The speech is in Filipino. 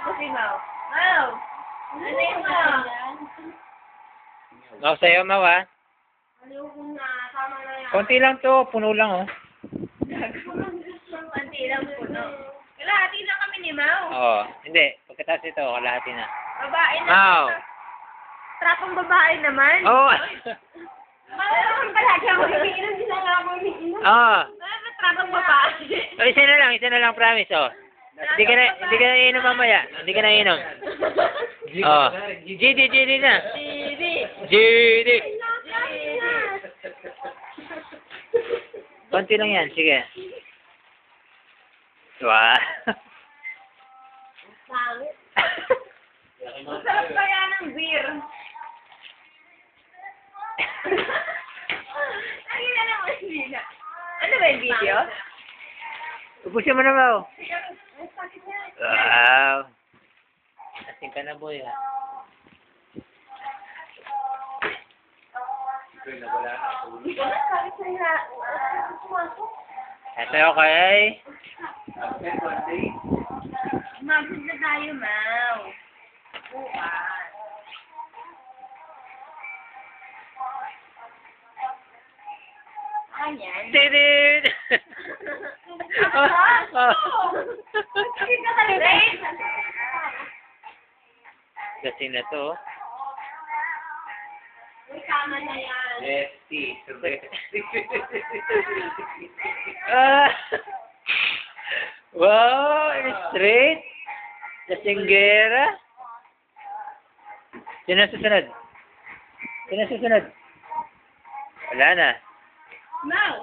ko si Mau. Mau! Ano yung Mau? O, sa'yo, Mau, ha? Ayoko na. Tama na yan. Konti lang to. Puno lang, oh. Konti lang puno. Kalahati na kami ni Mau. Oo. Hindi. Pagkatapos ito, kalahati na. Babae na. Mau! Trapong babae naman. Oo. Malaman palagi ako umiinom. Hindi na nga ako umiinom. Oo. Trapong babae. O, isa na lang, promise, oh. Hindi ka na iinom mamaya. Hindi ka na iinom. Oh. GD na. GD. Konti lang yan, sige. Wow. Pangit. Masarap kaya ng beer. Ay, na naman sila. Ano ba yung video? Upusin mo na, Mau. Wow. Asing ka na, boy, ha? Ito, okay? Magod na tayo, Mau. Bukas. Ayan. Tidid! Hindi ka ka-late. Kasi na to. Uy, tama na yan. Bestie. Ah! Wow! Straight! Lasinggera! Sino ang susunod? Wala na. Mau.